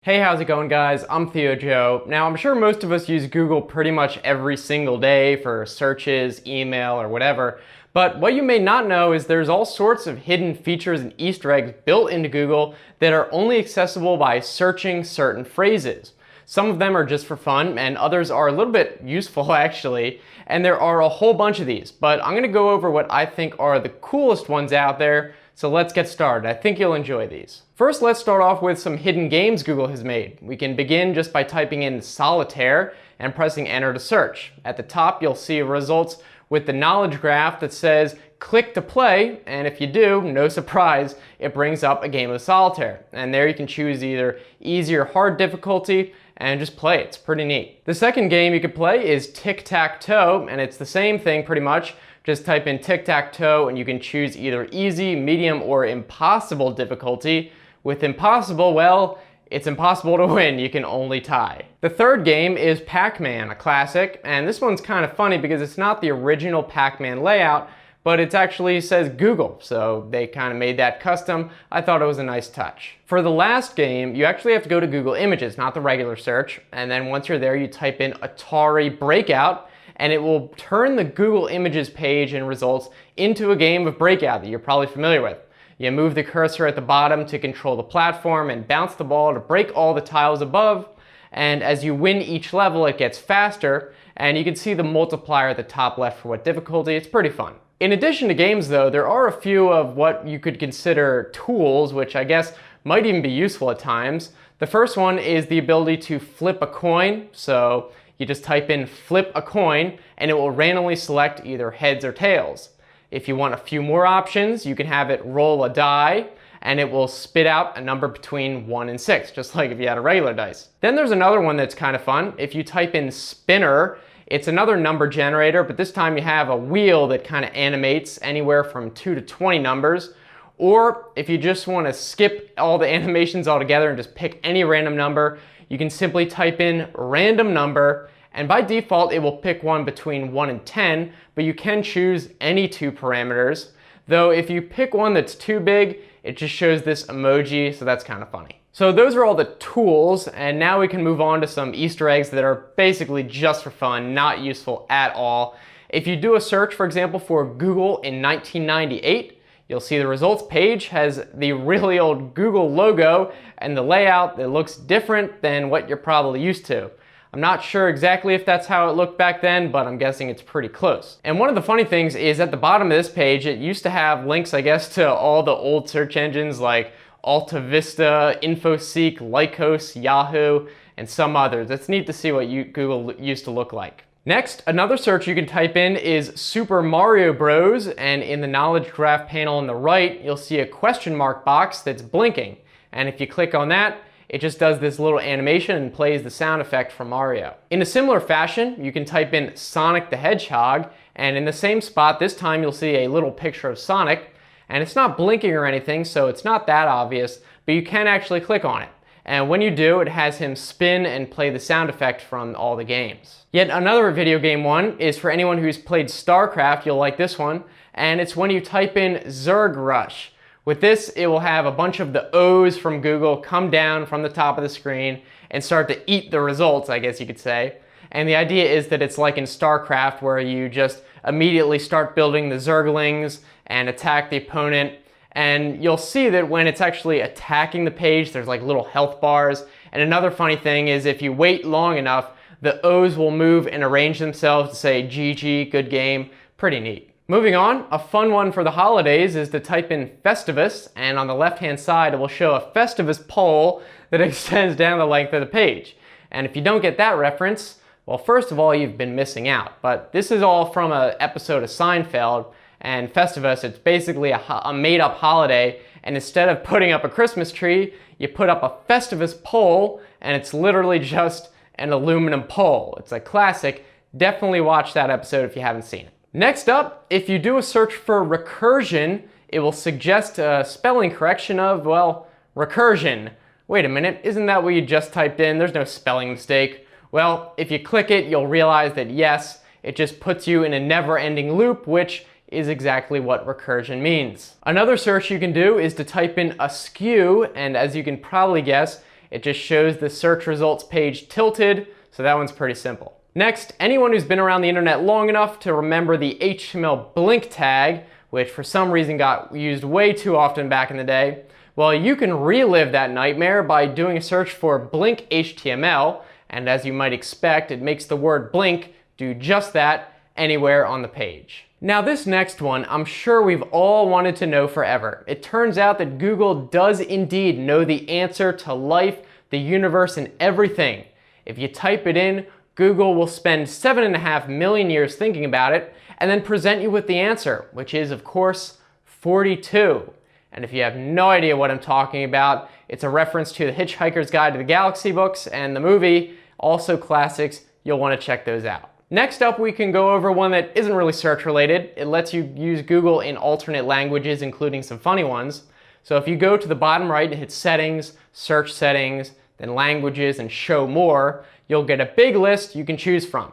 Hey, how's it going, guys? I'm Theo Joe. Now, I'm sure most of us use Google pretty much every single day for searches, email, or whatever. But what you may not know is there's all sorts of hidden features and Easter eggs built into Google that are only accessible by searching certain phrases. Some of them are just for fun, and others are a little bit useful, actually. And there are a whole bunch of these, but I'm gonna go over what I think are the coolest ones out there. So let's get started. I think you'll enjoy these. First, let's start off with some hidden games Google has made. We can begin just by typing in solitaire and pressing enter to search. At the top, you'll see results with the knowledge graph that says click to play, and if you do, no surprise, it brings up a game of solitaire. And there you can choose either easy or hard difficulty and just play. It's pretty neat. The second game you could play is tic-tac-toe, and it's the same thing pretty much. Just type in tic-tac-toe and you can choose either easy, medium, or impossible difficulty. With impossible, well, it's impossible to win, you can only tie. The third game is Pac-Man, a classic, and this one's kind of funny because it's not the original Pac-Man layout, but it actually says Google, so they kind of made that custom. I thought it was a nice touch. For the last game, you actually have to go to Google Images, not the regular search, and then once you're there, you type in Atari Breakout, and it will turn the Google Images page and results into a game of Breakout that you're probably familiar with. You move the cursor at the bottom to control the platform and bounce the ball to break all the tiles above, and as you win each level, it gets faster, and you can see the multiplier at the top left for what difficulty. It's pretty fun. In addition to games, though, there are a few of what you could consider tools, which I guess might even be useful at times. The first one is the ability to flip a coin, so you just type in flip a coin and it will randomly select either heads or tails. If you want a few more options, you can have it roll a die and it will spit out a number between 1 and 6, just like if you had a regular dice. Then there's another one that's kind of fun. If you type in spinner, it's another number generator, but this time you have a wheel that kind of animates anywhere from 2 to 20 numbers. Or if you just want to skip all the animations altogether and just pick any random number, you can simply type in random number, and by default it will pick one between 1 and 10, but you can choose any two parameters. Though if you pick one that's too big, it just shows this emoji, so that's kind of funny. So those are all the tools, and now we can move on to some Easter eggs that are basically just for fun, not useful at all. If you do a search, for example, for Google in 1998, you'll see the results page has the really old Google logo and the layout that looks different than what you're probably used to. I'm not sure exactly if that's how it looked back then, but I'm guessing it's pretty close. And one of the funny things is at the bottom of this page, it used to have links, I guess, to all the old search engines like Alta Vista, InfoSeek, Lycos, Yahoo, and some others. It's neat to see what Google used to look like. Next, another search you can type in is Super Mario Bros. And in the knowledge graph panel on the right, you'll see a question mark box that's blinking. And if you click on that, it just does this little animation and plays the sound effect from Mario. In a similar fashion, you can type in Sonic the Hedgehog, and in the same spot, this time you'll see a little picture of Sonic, and it's not blinking or anything, so it's not that obvious, but you can actually click on it. And when you do, it has him spin and play the sound effect from all the games. Yet another video game one is for anyone who's played StarCraft, you'll like this one, and it's when you type in Zerg Rush. With this, it will have a bunch of the O's from Google come down from the top of the screen and start to eat the results, I guess you could say. And the idea is that it's like in StarCraft where you just immediately start building the Zerglings and attack the opponent. And you'll see that when it's actually attacking the page, there's like little health bars. And another funny thing is if you wait long enough, the O's will move and arrange themselves to say GG, good game. Pretty neat. Moving on, a fun one for the holidays is to type in Festivus, and on the left-hand side, it will show a Festivus pole that extends down the length of the page. And if you don't get that reference, well, first of all, you've been missing out. But this is all from an episode of Seinfeld, and Festivus, it's basically a made-up holiday, and instead of putting up a Christmas tree, you put up a Festivus pole, and it's literally just an aluminum pole. It's a classic. Definitely watch that episode if you haven't seen it. Next up, if you do a search for recursion, it will suggest a spelling correction of, well, recursion. Wait a minute, isn't that what you just typed in? There's no spelling mistake. Well, if you click it, you'll realize that yes, it just puts you in a never-ending loop, which is exactly what recursion means. Another search you can do is to type in askew, and as you can probably guess, It just shows the search results page tilted, so that one's pretty simple. Next, anyone who's been around the internet long enough to remember the HTML blink tag, which for some reason got used way too often back in the day, well, you can relive that nightmare by doing a search for blink HTML, and as you might expect, it makes the word blink do just that anywhere on the page. Now this next one, I'm sure we've all wanted to know forever. It turns out that Google does indeed know the answer to life, the universe, and everything. If you type it in, Google will spend 7.5 million years thinking about it and then present you with the answer, which is, of course, 42. And if you have no idea what I'm talking about, it's a reference to the Hitchhiker's Guide to the Galaxy books and the movie, also classics. You'll want to check those out. Next up, we can go over one that isn't really search related. It lets you use Google in alternate languages, including some funny ones. So if you go to the bottom right and hit Settings, Search Settings, then Languages, and Show More, you'll get a big list you can choose from.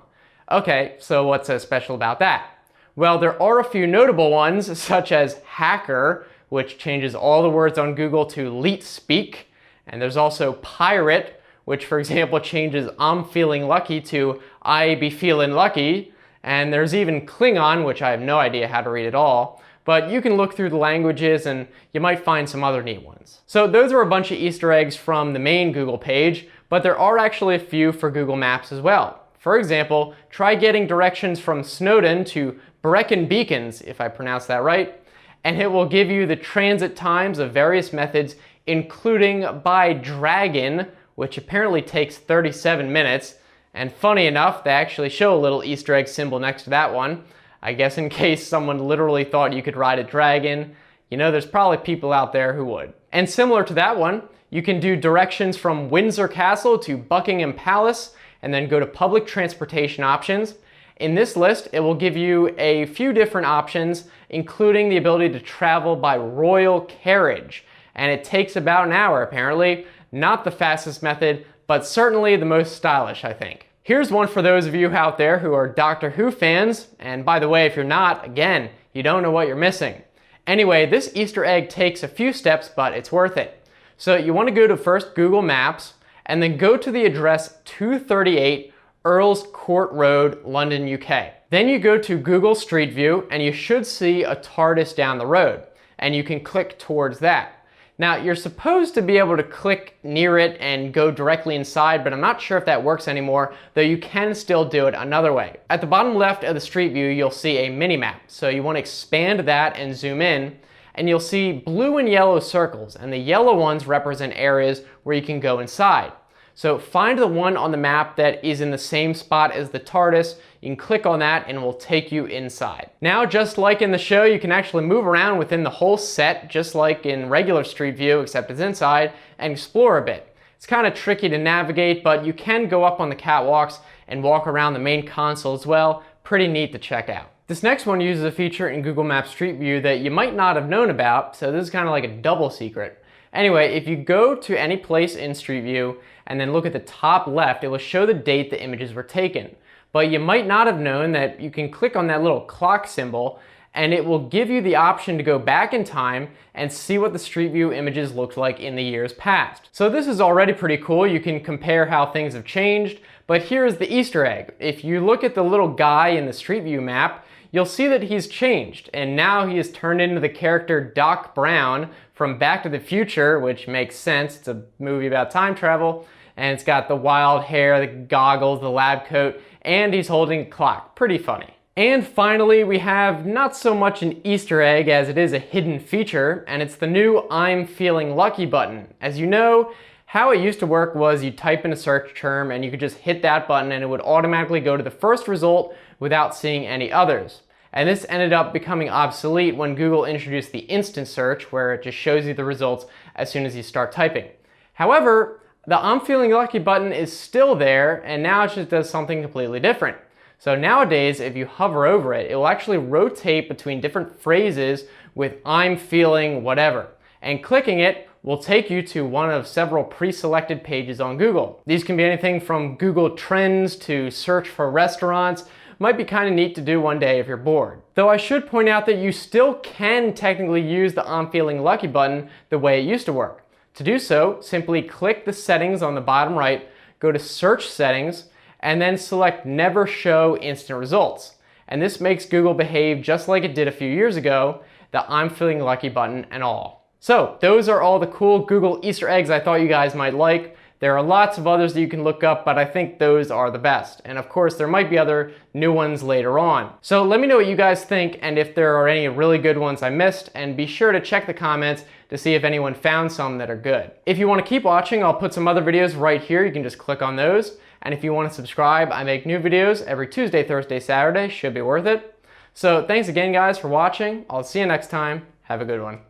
Okay, so what's so special about that? Well, there are a few notable ones, such as hacker, which changes all the words on Google to leet speak, and there's also pirate, which for example changes I'm feeling lucky to I be feeling lucky, and there's even Klingon, which I have no idea how to read at all, but you can look through the languages and you might find some other neat ones. So those are a bunch of Easter eggs from the main Google page, but there are actually a few for Google Maps as well. For example, try getting directions from Snowdon to Brecon Beacons, if I pronounce that right, and it will give you the transit times of various methods, including by dragon, which apparently takes 37 minutes. And funny enough, they actually show a little Easter egg symbol next to that one. I guess in case someone literally thought you could ride a dragon. You know, there's probably people out there who would. And similar to that one, you can do directions from Windsor Castle to Buckingham Palace, and then go to public transportation options. In this list, it will give you a few different options, including the ability to travel by royal carriage. And it takes about an hour, apparently. Not the fastest method, but certainly the most stylish, I think. Here's one for those of you out there who are Doctor Who fans. And by the way, if you're not, again, you don't know what you're missing. Anyway, this Easter egg takes a few steps, but it's worth it. So you want to go to first Google Maps, and then go to the address 238 Earls Court Road, London, UK. Then you go to Google Street View, and you should see a TARDIS down the road, and you can click towards that. Now, you're supposed to be able to click near it and go directly inside, but I'm not sure if that works anymore, though you can still do it another way. At the bottom left of the Street View, you'll see a mini-map. So you want to expand that and zoom in, and you'll see blue and yellow circles, and the yellow ones represent areas where you can go inside. So find the one on the map that is in the same spot as the TARDIS. You can click on that and it will take you inside. Now, just like in the show, you can actually move around within the whole set, just like in regular Street View, except it's inside, and explore a bit. It's kind of tricky to navigate, but you can go up on the catwalks and walk around the main console as well. Pretty neat to check out. This next one uses a feature in Google Maps Street View that you might not have known about, so this is kind of like a double secret. Anyway, if you go to any place in Street View and then look at the top left, it will show the date the images were taken. But you might not have known that you can click on that little clock symbol and it will give you the option to go back in time and see what the Street View images looked like in the years past. So this is already pretty cool. You can compare how things have changed, but here's the Easter egg. If you look at the little guy in the Street View map, you'll see that he's changed, and now he has turned into the character Doc Brown from Back to the Future, which makes sense. It's a movie about time travel, and it's got the wild hair, the goggles, the lab coat, and he's holding a clock. Pretty funny. And finally, we have not so much an Easter egg as it is a hidden feature, and it's the new I'm Feeling Lucky button. As you know, how it used to work was you type in a search term and you could just hit that button and it would automatically go to the first result without seeing any others. And this ended up becoming obsolete when Google introduced the instant search, where it just shows you the results as soon as you start typing. However, the I'm Feeling Lucky button is still there, and now it just does something completely different. So nowadays, if you hover over it, it will actually rotate between different phrases with I'm feeling whatever. And clicking it will take you to one of several pre-selected pages on Google. These can be anything from Google Trends to search for restaurants. Might be kind of neat to do one day if you're bored. Though I should point out that you still can technically use the I'm Feeling Lucky button the way it used to work. To do so, simply click the settings on the bottom right, go to Search Settings, and then select Never Show Instant Results. And this makes Google behave just like it did a few years ago, the I'm feeling lucky button and all. So those are all the cool Google Easter eggs I thought you guys might like. There are lots of others that you can look up, but I think those are the best. And of course, there might be other new ones later on. So let me know what you guys think and if there are any really good ones I missed, and be sure to check the comments to see if anyone found some that are good. If you want to keep watching, I'll put some other videos right here. You can just click on those. And if you want to subscribe, I make new videos every Tuesday, Thursday, Saturday. Should be worth it. So thanks again, guys, for watching. I'll see you next time. Have a good one.